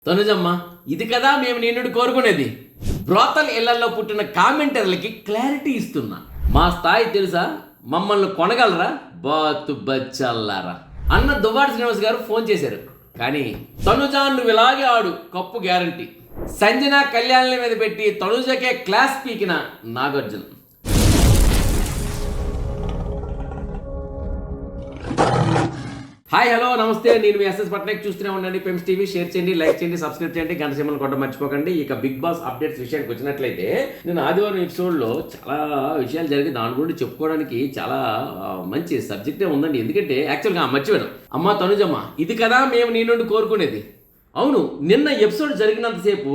తనుజమ్మ, ఇది కదా మేము నీ నుండి కోరుకునేది. బ్రోతల్ ఇళ్లలో పుట్టిన కామెంటర్లకి క్లారిటీ ఇస్తున్నా. మా స్థాయి తెలుసా? మమ్మల్ని కొనగలరా? బాతు బచ్చల్లారా అన్న దువ్వాడ శ్రీనివాస్ గారు ఫోన్ చేశారు. కానీ తనుజ నువ్వు ఇలాగే ఆడు, కప్పు గ్యారంటీ. సంజన కళ్యాణ్ల మీద పెట్టి తనుజకే క్లాస్ పీకిన నాగార్జున. హాయ్, హలో, నమస్తే. నేను మీ ఎస్ఎస్ పట్నాయక్. చూస్తూనే ఉండండి పెమ్స్ టీవీ. షేర్ చేయండి, లైక్ చేయండి, సబ్స్క్రైబ్ చేయండి, గంట సింబల్ కొట్టడం మర్చిపోకండి. ఇక బిగ్ బాస్ అప్డేట్స్ విషయానికి వచ్చినట్లయితే, నేను ఆదివారం ఎపిసోడ్లో చాలా విషయాలు జరిగి దాని గురించి చెప్పుకోవడానికి చాలా మంచి సబ్జెక్టే ఉందండి. ఎందుకంటే యాక్చువల్గా మర్చిపోయాను. అమ్మ తనుజమ్మ, ఇది కదా మేము నీ నుండి కోరుకునేది. అవును, నిన్న ఎపిసోడ్ జరిగినంతసేపు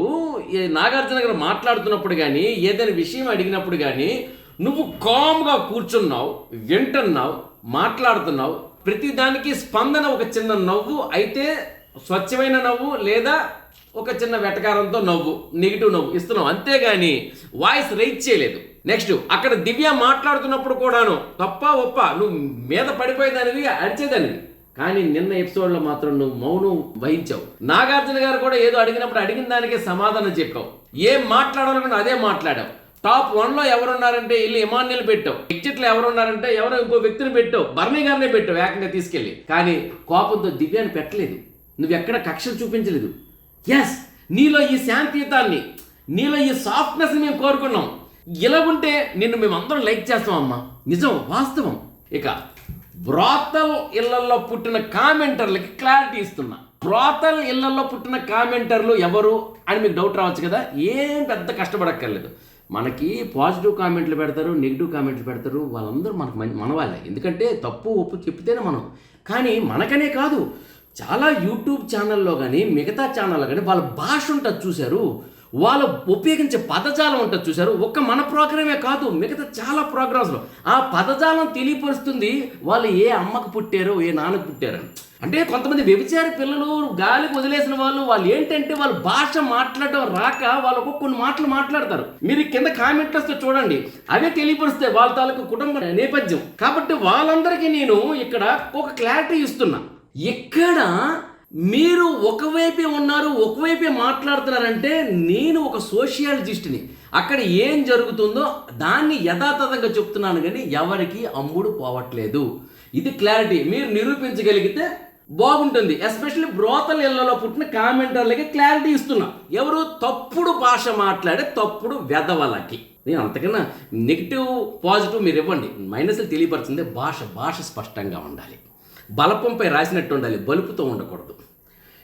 నాగార్జున గారు మాట్లాడుతున్నప్పుడు కానీ, ఏదైనా విషయం అడిగినప్పుడు కానీ నువ్వు కామ్గా కూర్చున్నావు, వింటున్నావు, మాట్లాడుతున్నావు. ప్రతిదానికి స్పందన ఒక చిన్న నవ్వు, అయితే స్వచ్ఛమైన నవ్వు లేదా ఒక చిన్న వెటకారంతో నవ్వు, నెగిటివ్ నవ్వు ఇస్తున్నావు, అంతేగాని వాయిస్ రైజ్ చేయలేదు. నెక్స్ట్, అక్కడ దివ్య మాట్లాడుతున్నప్పుడు కూడాను తప్ప ఒప్ప నువ్వు మీద పడిపోయేదానివి, అడిచేదానివి. కానీ నిన్న ఎపిసోడ్లో మాత్రం నువ్వు మౌనం వహించావు. నాగార్జున గారు కూడా ఏదో అడిగినప్పుడు అడిగిన దానికే సమాధానం చెప్పావు. ఏం మాట్లాడాలనుకున్నా అదే మాట్లాడావు. టాప్ 1లో ఎవరున్నారంటే ఇల్లు ఇమాన్యుల్ పెట్టావు. ఎగ్జిట్లో ఎవరున్నారంటే ఎవరో ఇంకో వ్యక్తిని పెట్టావు, బర్నీ గారినే పెట్టావు ఏకంగా తీసుకెళ్ళి. కానీ కోపంతో దివ్యాన్ని పెట్టలేదు, నువ్వెక్కడ కక్షలు చూపించలేదు. ఎస్, నీలో ఈ శాంతియుతాన్ని, నీలో ఈ సాఫ్ట్నెస్ మేము కోరుకున్నాం. ఇలాగుంటే నిన్ను మేమందరం లైక్ చేస్తాం అమ్మా, నిజం, వాస్తవం. ఇక బ్రోతల్ ఇళ్లలో పుట్టిన కామెంటర్లకి క్లారిటీ ఇస్తున్నా. బ్రోతల్ ఇళ్లలో పుట్టిన కామెంటర్లు ఎవరు అని మీకు డౌట్ రావచ్చు కదా. ఏం పెద్ద కష్టపడక్కర్లేదు. మనకి పాజిటివ్ కామెంట్లు పెడతారు, నెగిటివ్ కామెంట్లు పెడతారు, వాళ్ళందరూ మనకు మన వాళ్ళే. ఎందుకంటే తప్పు ఒప్పు చెప్తేనే మనం. కానీ మనకనే కాదు, చాలా యూట్యూబ్ ఛానల్లో కానీ మిగతా ఛానల్లో కానీ వాళ్ళ భాష ఉంటుంది చూశారు, వాళ్ళు ఉపయోగించే పదజాలం ఉంటుంది చూశారు. ఒక్క మన ప్రోగ్రామే కాదు, మిగతా చాలా ప్రోగ్రామ్స్లో ఆ పదజాలం తెలియపరుస్తుంది వాళ్ళు ఏ అమ్మకు పుట్టారో ఏ నాన్నకు పుట్టారో. అంటే కొంతమంది వ్యభిచారి పిల్లలు, గాలికి వదిలేసిన వాళ్ళు ఏంటంటే వాళ్ళ భాష మాట్లాడడం రాక వాళ్ళు కొన్ని మాటలు మాట్లాడతారు. మీరు కింద కామెంట్లు వస్తే చూడండి, అవే తెలియపరుస్తాయి వాళ్ళ తాలూకు కుటుంబ నేపథ్యం. కాబట్టి వాళ్ళందరికీ నేను ఇక్కడ ఒక క్లారిటీ ఇస్తున్నా. ఇక్కడ మీరు ఒకవైపే ఉన్నారు, ఒకవైపే మాట్లాడుతున్నారంటే నేను ఒక సోషియాలజిస్ట్ని. అక్కడ ఏం జరుగుతుందో దాన్ని యథాతథంగా చెప్తున్నాను, కానీ ఎవరికి అమ్ముడు పోవట్లేదు. ఇది క్లారిటీ మీరు నిరూపించగలిగితే బాగుంటుంది. ఎస్పెషల్లీ బ్రోతల్ ఇళ్లలో పుట్టిన కామెంటర్లకి క్లారిటీ ఇస్తున్నా. ఎవరు తప్పుడు భాష మాట్లాడే తప్పుడు వెధవలకి. నేను అంతకన్నా నెగిటివ్ పాజిటివ్ మీరు ఇవ్వండి, మైనస్లు తెలియపరిచిందే భాష స్పష్టంగా ఉండాలి, బలపంపై రాసినట్టు ఉండాలి, బలుపుతో ఉండకూడదు.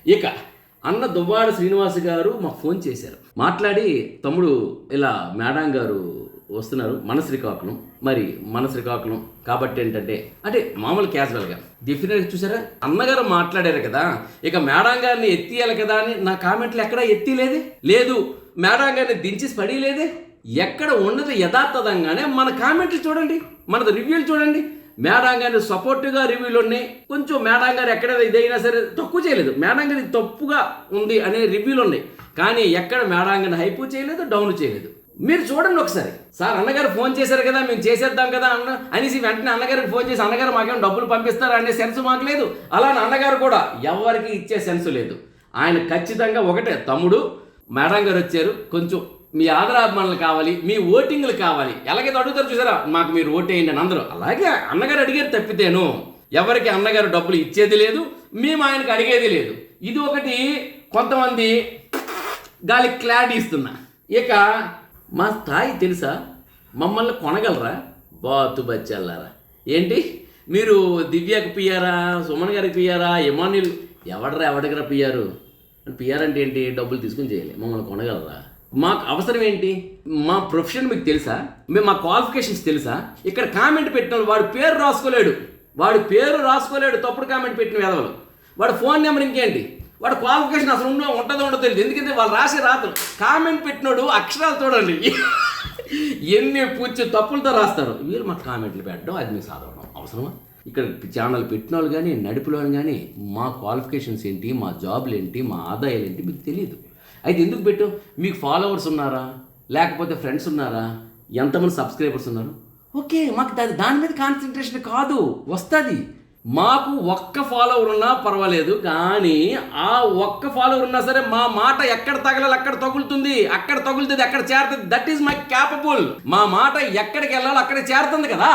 ఇక అన్న దువ్వాడ శ్రీనివాస్ గారు మాకు ఫోన్ చేశారు. మాట్లాడి, తమ్ముడు ఇలా మేడం గారు వస్తున్నారు మన శ్రీకాకుళం, మరి మన శ్రీకాకుళం కాబట్టి ఏంటంటే అంటే మామూలు క్యాజువల్గా డెఫినెట్గా చూసారా అన్నగారు మాట్లాడారు కదా, ఇక మేడం గారిని ఎత్తియాలి కదా అని నా కామెంట్లు ఎక్కడా ఎత్తిలేదే లేదు, మేడం గారిని దించేసి పడేయలేదే, ఎక్కడ ఉన్నది యథాతథంగానే మన కామెంట్లు చూడండి, మనది రివ్యూలు చూడండి. మేడం గారిని సపోర్టివ్గా రివ్యూలు ఉన్నాయి. కొంచెం మేడం గారు ఎక్కడైనా ఇదైనా సరే తక్కువ చేయలేదు, మేడం గారి తప్పుగా ఉంది అనే రివ్యూలు ఉన్నాయి. కానీ ఎక్కడ మేడం గారిని హైపు చేయలేదు, డౌన్ చేయలేదు. మీరు చూడండి ఒకసారి. సార్ అన్నగారు ఫోన్ చేశారు కదా, మేము చేసేద్దాం కదా అనేసి వెంటనే అన్నగారికి ఫోన్ చేసి అన్నగారు మాకేమో డబ్బులు పంపిస్తారా అనే సెన్స్ మాకు లేదు. అలానే అన్నగారు కూడా ఎవరికి ఇచ్చే సెన్స్ లేదు. ఆయన ఖచ్చితంగా ఒకటే, తమ్ముడు మేడం గారు వచ్చారు, కొంచెం మీ ఆదరాభిమానులు కావాలి, మీ ఓటింగ్లు కావాలి, ఎలాగైతే అడుగుతారు చూసారా, మాకు మీరు ఓటేయండి అని అందరూ. అలాగే అన్నగారు అడిగారు తప్పితేను ఎవరికి అన్నగారు డబ్బులు ఇచ్చేది లేదు, మేము ఆయనకు అడిగేది లేదు. ఇది ఒకటి కొంతమంది గాలికి క్లారిటీ ఇస్తున్నా. ఇక మా స్థాయి తెలుసా? మమ్మల్ని కొనగలరా? బాతు బచ్చల్లారా. ఏంటి మీరు దివ్యకి పియ్యారా, సుమన్ గారికి పియ్యారా, ఇమాన్యుల్ ఎవడిగరా పియ్యారు? పియ్యార్ అంటే ఏంటి? డబ్బులు తీసుకుని చేయాలి. మమ్మల్ని కొనగలరా? మాకు అవసరం ఏంటి? మా ప్రొఫెషన్ మీకు తెలుసా? మేము మా క్వాలిఫికేషన్స్ తెలుసా? ఇక్కడ కామెంట్ పెట్టిన వాడు పేరు రాసుకోలేడు, తప్పుడు కామెంట్ పెట్టిన వెధవలు. వాడు ఫోన్ నెంబర్ ఇంకేంటి, వాడు క్వాలిఫికేషన్ అసలు ఉంటుందో తెలియదు. ఎందుకంటే వాళ్ళు రాసి రాతలు కామెంట్ పెట్టినోడు అక్షరాలు చూడండి ఎన్ని పూర్తి తప్పులతో రాస్తారు. వీళ్ళు మాకు కామెంట్లు పెట్టడం అది మీకు సాధవడం అవసరమా? ఇక్కడ ఛానల్ పెట్టిన వాళ్ళు కానీ నడిపిన వాళ్ళు కానీ మా క్వాలిఫికేషన్స్ ఏంటి, మా జాబ్లు ఏంటి, మా ఆదాయాలు ఏంటి మీకు తెలియదు. అయితే ఎందుకు పెట్టాం? మీకు ఫాలోవర్స్ ఉన్నారా, లేకపోతే ఫ్రెండ్స్ ఉన్నారా, ఎంతమంది సబ్స్క్రైబర్స్ ఉన్నారు? ఓకే, మాకు దాని మీద కాన్సన్ట్రేషన్ కాదు, వస్తుంది. మాకు ఒక్క ఫాలోవర్ ఉన్నా పర్వాలేదు, కానీ ఆ ఒక్క ఫాలోవర్ ఉన్నా సరే మా మాట ఎక్కడ తగలాలి అక్కడ తగులుతుంది, అక్కడ తగులుతుంది అక్కడ చేరుతుంది. That is my capable. మా మాట ఎక్కడికి వెళ్ళాలో అక్కడ చేరుతుంది కదా.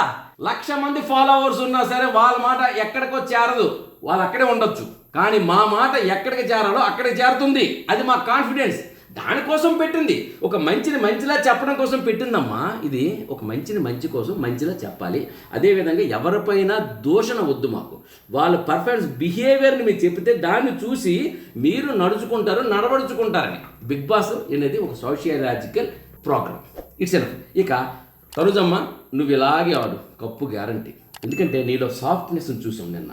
1,00,000 మంది ఫాలోవర్స్ ఉన్నా సరే వాళ్ళ మాట ఎక్కడికో చేరదు, వాళ్ళు అక్కడే ఉండొచ్చు. కానీ మా మాట ఎక్కడికి చేరాలో అక్కడికి చేరుతుంది. అది మా కాన్ఫిడెన్స్. దానికోసం పెట్టింది. ఒక మంచిని మంచిలా చెప్పడం కోసం పెట్టిందమ్మా. ఇది ఒక మంచిని మంచి కోసం మంచిలా చెప్పాలి. అదేవిధంగా ఎవరిపైనా దూషణ వద్దు మాకు. వాళ్ళ పర్ఫార్మెన్స్ బిహేవియర్ని మీరు చెప్తే దాన్ని చూసి మీరు నడుచుకుంటారు, నడవడుచుకుంటారని. బిగ్ బాస్ అనేది ఒక సోషియాలజికల్ ప్రోగ్రామ్. It's enough. ఇక తనుజమ్మ, నువ్వు ఇలాగే ఆడు, కప్పు గ్యారంటీ. ఎందుకంటే నీలో సాఫ్ట్నెస్ చూసాం నిన్న.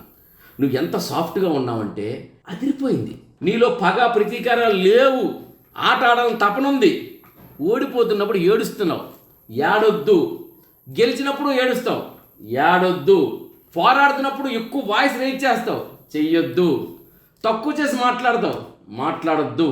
నువ్వు ఎంత సాఫ్ట్గా ఉన్నావంటే అదిరిపోయింది. నీలో పగ ప్రతీకారాలు లేవు. ఆట ఆడాలని తపనుంది. ఓడిపోతున్నప్పుడు ఏడుస్తున్నావు, ఏడొద్దు. గెలిచినప్పుడు ఏడుస్తావు, ఏడొద్దు. పోరాడుతున్నప్పుడు ఎక్కువ వాయిస్ రైజ్ చేస్తావు, చెయ్యొద్దు. తక్కువ చేసి మాట్లాడొద్దు.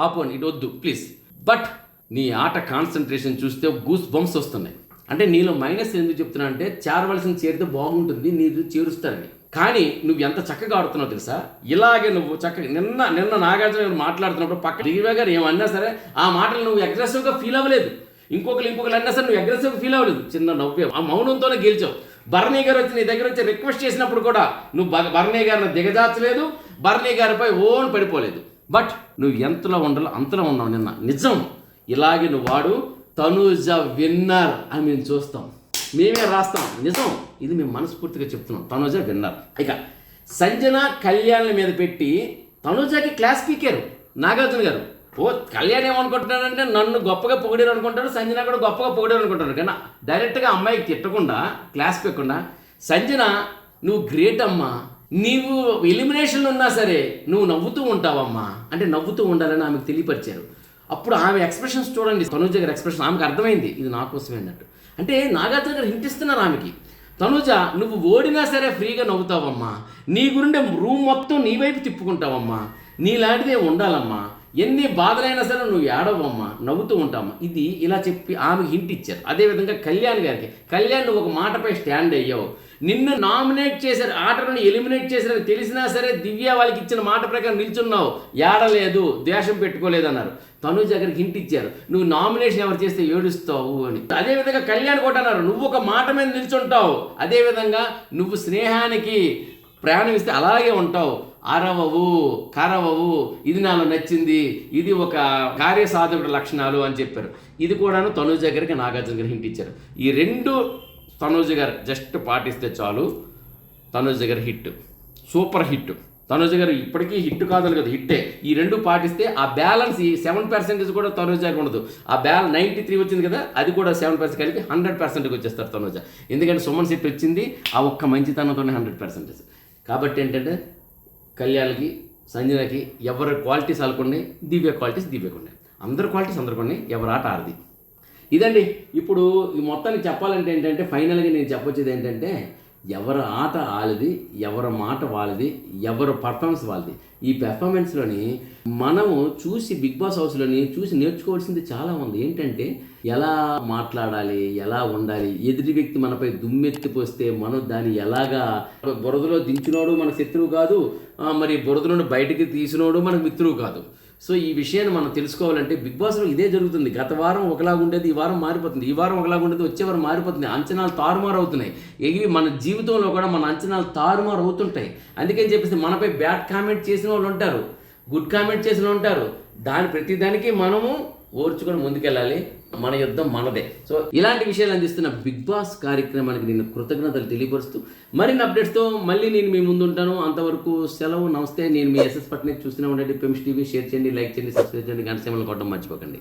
ఆపోండి, ఇటు వద్దు ప్లీజ్. బట్ నీ ఆట కాన్సన్ట్రేషన్ చూస్తే గూస్ బంప్స్ వస్తున్నాయి. అంటే నీలో మైనస్ ఎందుకు చెప్తున్నా అంటే చేరవలసిన చేరితే బాగుంటుంది, నీరు చేరుస్తారని. కానీ నువ్వు ఎంత చక్కగా ఆడుతున్నావు తెలుసా. ఇలాగే నువ్వు చక్కగా నిన్న నాగార్జున గారు మాట్లాడుతున్నప్పుడు పక్క దివ్య గారు ఏమన్నా సరే ఆ మాటలు నువ్వు అగ్రెసివ్గా ఫీల్ అవ్వలేదు. ఇంకొకరు అన్నా సరే నువ్వు అగ్రెసివ్గా ఫీల్ అవ్వలేదు. చిన్న నవ్వే, ఆ మౌనంతోనే గెలిచావు. భరణి గారు వచ్చి నీ దగ్గర వచ్చి రిక్వెస్ట్ చేసినప్పుడు కూడా నువ్వు భరణి గారిని దిగజార్చలేదు, భరణి గారిపై ఓన్ పడిపోలేదు. బట్ నువ్వు ఎంతలో ఉండాలో అంతలో ఉన్నావు నిన్న. నిజం. ఇలాగే నువ్వు వాడు. తనూజ విన్నర్ అని మేము చూస్తాం, మేమే రాస్తాం. నిజం, ఇది మేము మనస్ఫూర్తిగా చెప్తున్నాం. తనూజ విన్నర్. ఇక సంజన కళ్యాణ్ మీద పెట్టి తనూజకి క్లాస్ పీకారు నాగార్జున గారు. కళ్యాణ్ ఏమనుకుంటున్నాడంటే నన్ను గొప్పగా పొగిడారు అనుకుంటాడు, సంజన కూడా గొప్పగా పొగిడారు అనుకుంటాడు. కానీ డైరెక్ట్గా అమ్మాయికి తిట్టకుండా క్లాస్ పీకకుండా, సంజన నువ్వు గ్రేట్ అమ్మా, నీవు ఎలిమినేషన్లో ఉన్నా సరే నువ్వు నవ్వుతూ ఉంటావమ్మా అంటే నవ్వుతూ ఉండాలని ఆమెకు తెలియపరిచారు. అప్పుడు ఆమె ఎక్స్ప్రెషన్స్ చూడండి, తనూజ గారి ఎక్స్ప్రెషన్. ఆమెకు అర్థమైంది ఇది నా కోసమే అన్నట్టు. అంటే నాగార్జున గారు హింట్ ఇస్తున్నారు ఆమెకి. తనూజ నువ్వు ఓడినా సరే ఫ్రీగా నవ్వుతావమ్మా, నీ గురిండే రూమ్ మొత్తం నీ వైపు తిప్పుకుంటావమ్మా, నీలాంటిదే ఉండాలమ్మా, ఎన్ని బాధలైనా సరే నువ్వు ఏడవమ్మా, నవ్వుతూ ఉంటామా. ఇది ఇలా చెప్పి ఆమెకి హింట్ ఇచ్చారు. అదేవిధంగా కళ్యాణ్ గారికి, కళ్యాణ్ నువ్వు ఒక మాటపై స్టాండ్ అయ్యావు. నిన్ను నామినేట్ చేశారు, ఆటలను ఎలిమినేట్ చేశారని తెలిసినా సరే దివ్య వాళ్ళకి ఇచ్చిన మాట ప్రకారం నిల్చున్నావు, ఏడలేదు, ద్వేషం పెట్టుకోలేదు అన్నారు. తనూజ గారికి హింట్ ఇచ్చారు, నువ్వు నామినేషన్ ఎవరు చేస్తే ఏడుస్తావు అని. అదేవిధంగా కళ్యాణ్ కూడా అన్నారు, నువ్వు ఒక మాట మీద నిల్చుంటావు, అదేవిధంగా నువ్వు స్నేహానికి ప్రయాణం ఇస్తే అలాగే ఉంటావు, అరవవు కరవవు, ఇది నాలో నచ్చింది, ఇది ఒక కార్యసాధకుడి లక్షణాలు అని చెప్పారు. ఇది కూడాను తనూజ గారికి నాగార్జున గారికి హింట్ ఇచ్చారు. ఈ రెండు తనూజ గారు జస్ట్ పాటిస్తే చాలు, తనూజ గారి హిట్, సూపర్ హిట్. తనూజ గారు ఇప్పటికీ హిట్ కాదని కదా, హిట్టే. ఈ రెండు పాటిస్తే ఆ బ్యాలెన్స్, ఈ 7% కూడా తనూజ గారికి ఉండదు. ఆ 93 వచ్చింది కదా, అది కూడా 7% కలిపి 100%కి వచ్చేస్తారు తనూజ. ఎందుకంటే సుమన్ సెట్ వచ్చింది ఆ ఒక్క మంచితనంతోనే 100%. కాబట్టి ఏంటంటే కళ్యాణ్కి, సంజనకి ఎవరి క్వాలిటీస్ వాళ్ళకున్నాయి, దివ్య క్వాలిటీస్ దివ్యకు ఉన్నాయి. అందరి క్వాలిటీస్ అందరికి ఉన్నాయి, ఎవరి ఆట ఆడది. ఇదండి. ఇప్పుడు ఈ మొత్తానికి చెప్పాలంటే ఏంటంటే ఫైనల్గా నేను చెప్పొచ్చేది ఏంటంటే ఎవరి ఆట వాళ్ళది, ఎవరి మాట వాళ్ళది, ఎవరి పర్ఫార్మెన్స్ వాళ్ళది. ఈ పెర్ఫార్మెన్స్లోని మనము చూసి బిగ్ బాస్ హౌస్లోని చూసి నేర్చుకోవాల్సింది చాలా ఉంది. ఏంటంటే ఎలా మాట్లాడాలి, ఎలా ఉండాలి, ఎదుటి వ్యక్తి మనపై దుమ్మెత్తిపోస్తే మనం దాన్ని ఎలాగా, బురదలో దించినోడు మన శత్రువు కాదు, మరి బురద నుండి బయటికి తీసినోడు మనకు మిత్రువు కాదు. సో ఈ విషయాన్ని మనం తెలుసుకోవాలంటే బిగ్ బాస్లో ఇదే జరుగుతుంది. గత వారం ఒకలాగా ఉండేది, ఈ వారం మారిపోతుంది, ఈ వారం ఒకలాగా ఉండేది, వచ్చే వారం మారిపోతుంది. అంచనాలు తారుమారు అవుతున్నాయి. ఇవి మన జీవితంలో కూడా మన అంచనాలు తారుమారు అవుతుంటాయి. అందుకని చెప్పేసి మనపై బ్యాడ్ కామెంట్ చేసిన వాళ్ళు ఉంటారు, గుడ్ కామెంట్ చేసిన వాళ్ళు ఉంటారు. ప్రతిదానికి మనము ఓర్చుకొని ముందుకెళ్ళాలి. మన యుద్ధం మనదే. సో ఇలాంటి విషయాలు అందిస్తున్న బిగ్ బాస్ కార్యక్రమానికి నేను కృతజ్ఞతలు తెలియపరుస్తూ మరిన్ని అప్డేట్స్తో మళ్ళీ నేను మీ ముందు ఉంటాను. అంతవరకు సెలవు, నమస్తే. నేను మీ ఎస్ఎస్ పట్నాయక్. చూస్తూనే ఉండండి పెమ్స్ టీవీ. షేర్ చేయండి, లైక్ చేయండి, సబ్స్క్రైబ్ చేయండి, గంట సింబల్ కొట్టడం మర్చిపోకండి.